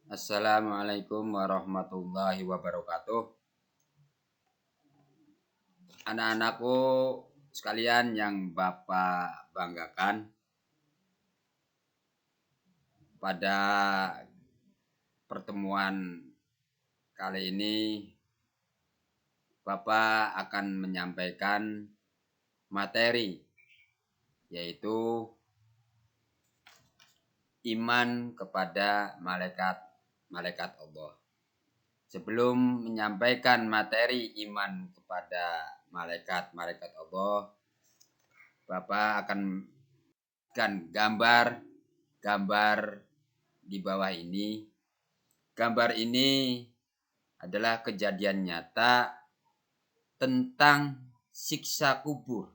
Assalamualaikum warahmatullahi wabarakatuh. Anak-anakku sekalian yang Bapak banggakan, pada pertemuan kali ini Bapak akan menyampaikan materi, yaitu iman kepada malaikat Allah. Sebelum menyampaikan materi iman kepada malaikat Allah, Bapak akan gambar di bawah ini. Gambar ini adalah kejadian nyata tentang siksa kubur.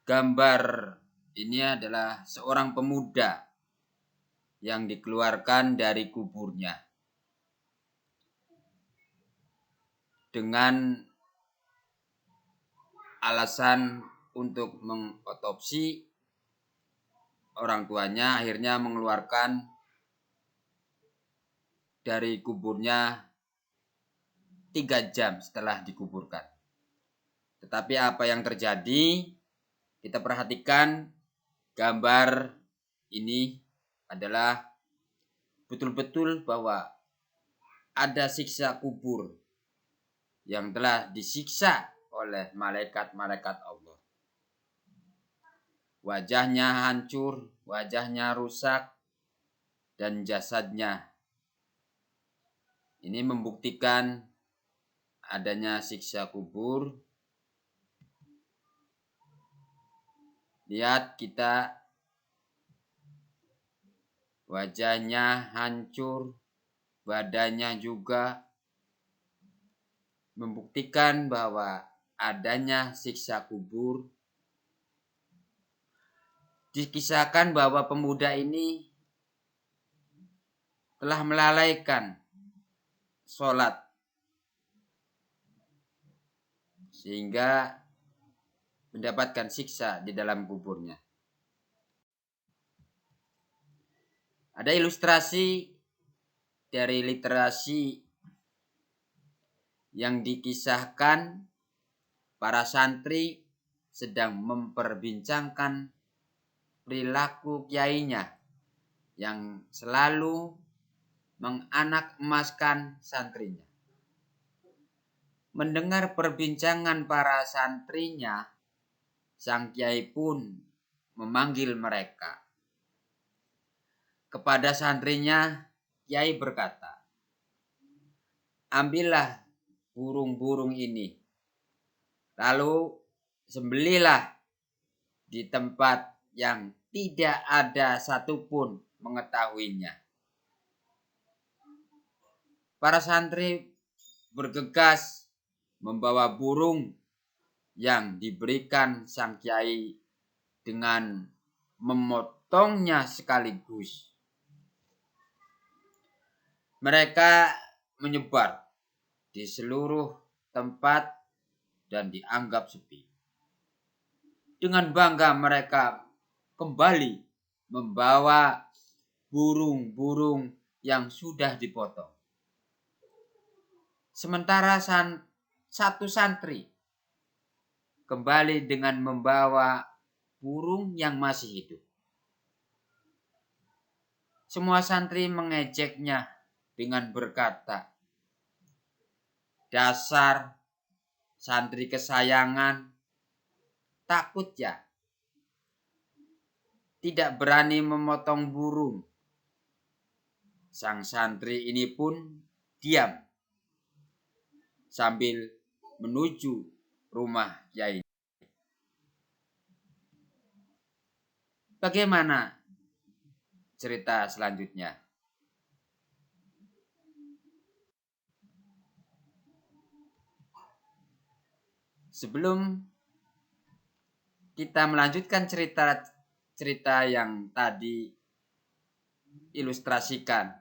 Gambar ini adalah seorang pemuda yang dikeluarkan dari kuburnya dengan alasan untuk mengotopsi. Orang tuanya akhirnya mengeluarkan dari kuburnya 3 jam setelah dikuburkan. Tetapi apa yang terjadi? Kita perhatikan gambar ini adalah betul-betul bahwa ada siksa kubur yang telah disiksa oleh malaikat-malaikat Allah. Wajahnya hancur, wajahnya rusak, dan jasadnya. Ini membuktikan adanya siksa kubur. Lihat kita, wajahnya hancur, badannya juga, membuktikan bahwa adanya siksa kubur. Dikisahkan bahwa pemuda ini telah melalaikan sholat sehingga mendapatkan siksa di dalam kuburnya. Ada ilustrasi dari literasi yang dikisahkan para santri sedang memperbincangkan perilaku kiainya yang selalu menganak-emaskan santrinya. Mendengar perbincangan para santrinya, sang kiai pun memanggil mereka. Kepada santrinya, kiai berkata, "Ambillah burung-burung ini, lalu sembelilah di tempat yang tidak ada satupun mengetahuinya." Para santri bergegas membawa burung yang diberikan sang kiai dengan memotongnya sekaligus. Mereka menyebar di seluruh tempat dan dianggap sepi. Dengan bangga mereka kembali membawa burung-burung yang sudah dipotong. Sementara satu santri kembali dengan membawa burung yang masih hidup. Semua santri mengejeknya dengan berkata, "Dasar santri kesayangan, takut ya? Tidak berani memotong burung." Sang santri ini pun diam sambil menuju rumah kiai. Bagaimana cerita selanjutnya? Sebelum kita melanjutkan cerita yang tadi ilustrasikan,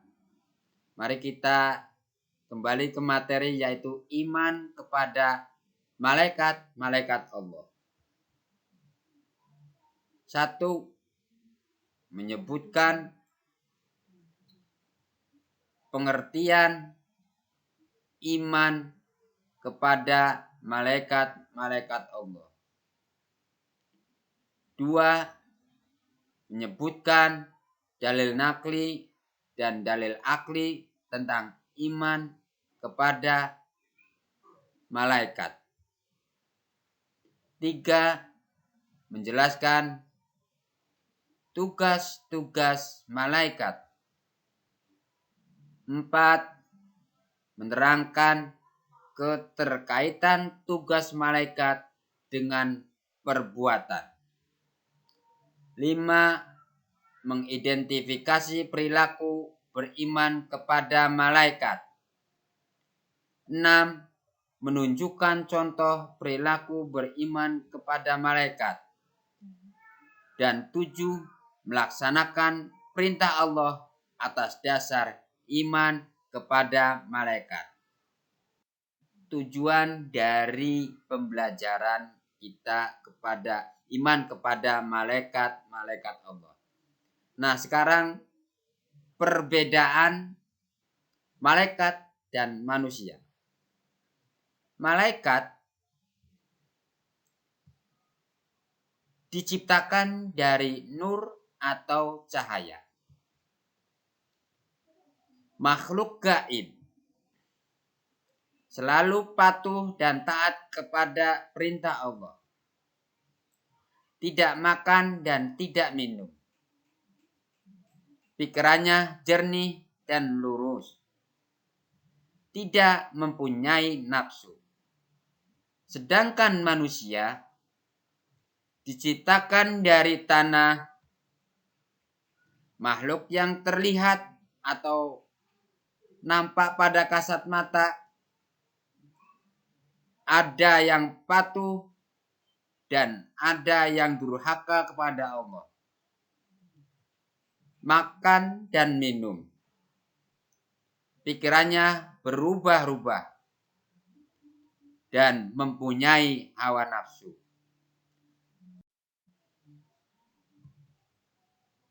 mari kita kembali ke materi, yaitu iman kepada malaikat-malaikat Allah. 1. Menyebutkan pengertian iman kepada malaikat-malaikat Allah. 2. Menyebutkan dalil nakli dan dalil akli tentang iman kepada malaikat. 3. Menjelaskan tugas-tugas malaikat. 4. Menerangkan keterkaitan tugas malaikat dengan perbuatan. 5. Mengidentifikasi perilaku beriman kepada malaikat. 6. Menunjukkan contoh perilaku beriman kepada malaikat. Dan 7. Melaksanakan perintah Allah atas dasar iman kepada malaikat. Tujuan dari pembelajaran kita kepada iman kepada malaikat-malaikat Allah. Nah, sekarang perbedaan malaikat dan manusia. Malaikat diciptakan dari nur atau cahaya. Makhluk gaib, selalu patuh dan taat kepada perintah Allah. Tidak makan dan tidak minum. Pikirannya jernih dan lurus. Tidak mempunyai nafsu. Sedangkan manusia diciptakan dari tanah, makhluk yang terlihat atau nampak pada kasat mata, ada yang patuh dan ada yang durhaka kepada Allah. Makan dan minum. Pikirannya berubah-ubah dan mempunyai hawa nafsu.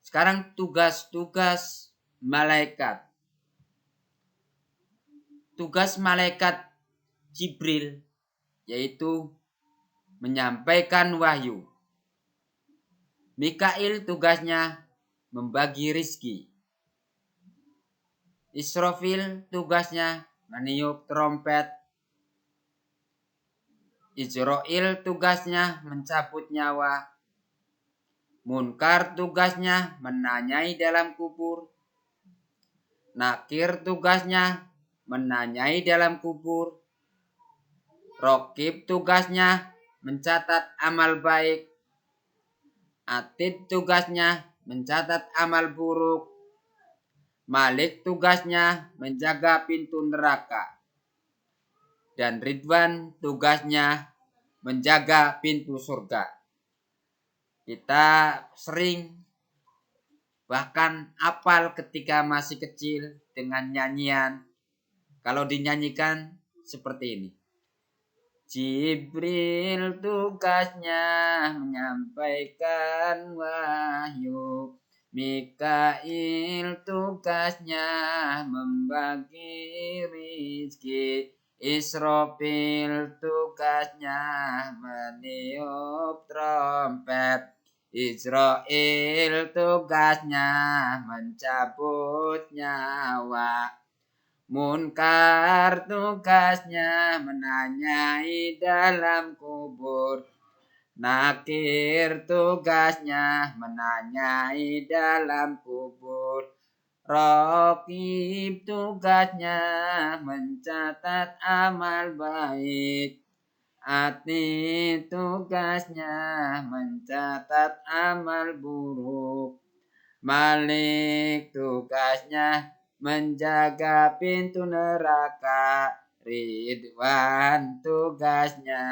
Sekarang tugas-tugas malaikat. Tugas malaikat Jibril yaitu menyampaikan wahyu. Mikail tugasnya membagi rizki. Israfil tugasnya meniup trompet. Israil tugasnya mencabut nyawa. Munkar tugasnya menanyai dalam kubur. Nakir tugasnya menanyai dalam kubur. Rokib tugasnya mencatat amal baik. Atid tugasnya mencatat amal buruk. Malik tugasnya menjaga pintu neraka. Dan Ridwan tugasnya menjaga pintu surga. Kita sering bahkan hafal ketika masih kecil dengan nyanyian. Kalau dinyanyikan seperti ini. Jibril tugasnya menyampaikan wahyu. Mikail tugasnya membagi rizki. Israfil tugasnya meniup trompet. Israil tugasnya mencabut nyawa. Munkar tugasnya menanyai dalam kubur. Nakir tugasnya menanyai dalam kubur. Rokib tugasnya mencatat amal baik. Atid tugasnya mencatat amal buruk. Malik tugasnya menjaga pintu neraka. Ridwan tugasnya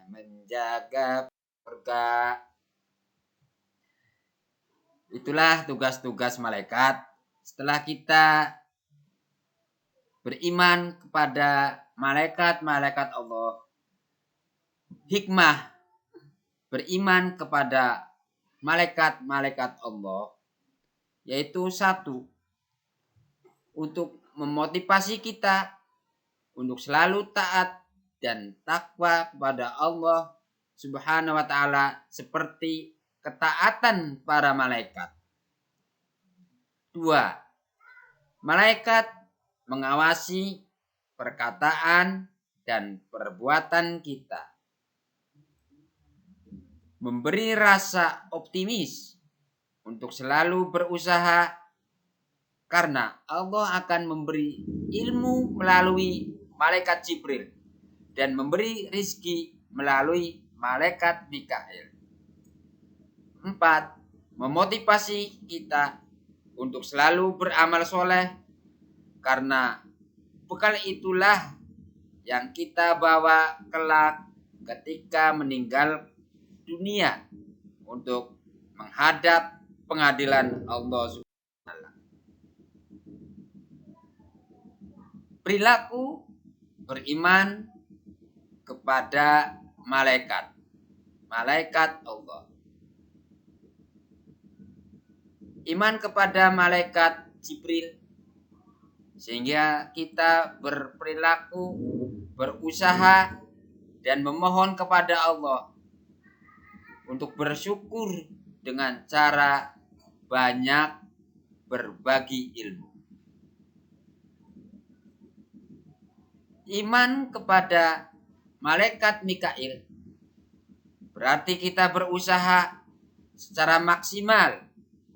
menjaga surga. Itulah tugas-tugas malaikat. Setelah kita beriman kepada malaikat-malaikat Allah, hikmah beriman kepada malaikat-malaikat Allah yaitu satu, untuk memotivasi kita untuk selalu taat dan takwa kepada Allah Subhanahu wa taala seperti ketaatan para malaikat. 2. Malaikat mengawasi perkataan dan perbuatan kita, memberi rasa optimis untuk selalu berusaha karena Allah akan memberi ilmu melalui malaikat Jibril dan memberi rizki melalui malaikat Mikail. 4. Memotivasi kita untuk selalu beramal soleh karena bekal itulah yang kita bawa kelak ketika meninggal dunia untuk menghadap pengadilan Allah Subhanahu wa taala. Perilaku beriman kepada malaikat Allah. Iman kepada malaikat Jibril sehingga kita berperilaku, berusaha dan memohon kepada Allah untuk bersyukur dengan cara banyak berbagi ilmu. Iman kepada malaikat Mikail berarti kita berusaha secara maksimal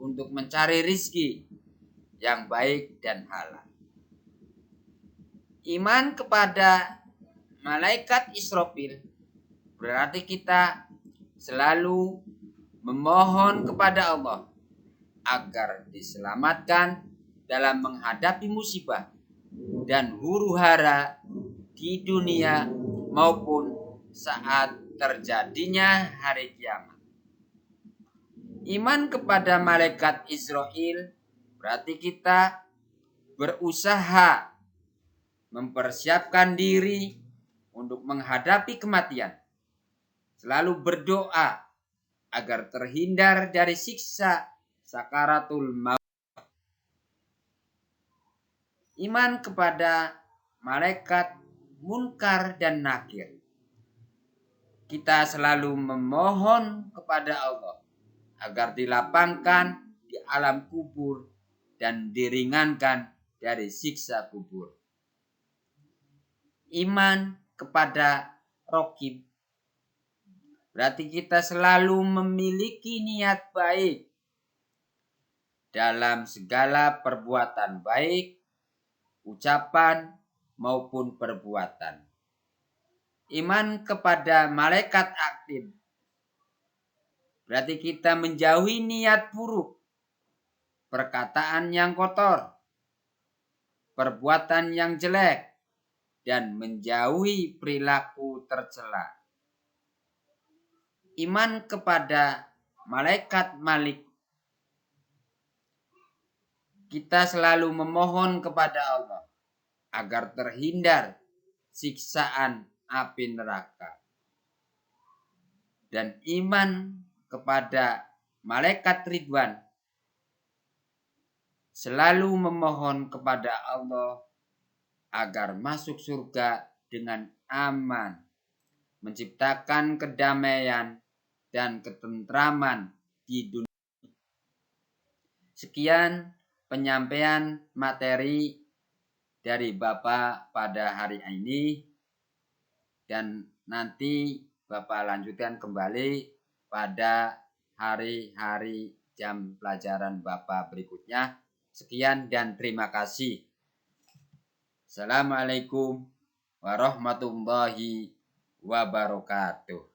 untuk mencari rizki yang baik dan halal. Iman kepada malaikat Israfil berarti kita selalu memohon kepada Allah agar diselamatkan dalam menghadapi musibah dan huru-hara di dunia maupun saat terjadinya hari kiamat. Iman kepada malaikat Israel berarti kita berusaha mempersiapkan diri untuk menghadapi kematian. Selalu berdoa agar terhindar dari siksa sakaratul maut. Iman kepada malaikat Munkar dan Nakir. Kita selalu memohon kepada Allah agar dilapangkan di alam kubur dan diringankan dari siksa kubur. Iman kepada Raqib berarti kita selalu memiliki niat baik dalam segala perbuatan baik, ucapan maupun perbuatan. Iman kepada malaikat Atid berarti kita menjauhi niat buruk, perkataan yang kotor, perbuatan yang jelek, dan menjauhi perilaku tercela. Iman kepada malaikat Malik, kita selalu memohon kepada Allah agar terhindar siksaan api neraka. Dan iman kepada malaikat Ridwan, selalu memohon kepada Allah agar masuk surga dengan aman, menciptakan kedamaian dan ketentraman di dunia. Sekian penyampaian materi dari Bapak pada hari ini, dan nanti Bapak lanjutkan kembali pada hari-hari jam pelajaran Bapak berikutnya. Sekian dan terima kasih. Assalamualaikum warahmatullahi wabarakatuh.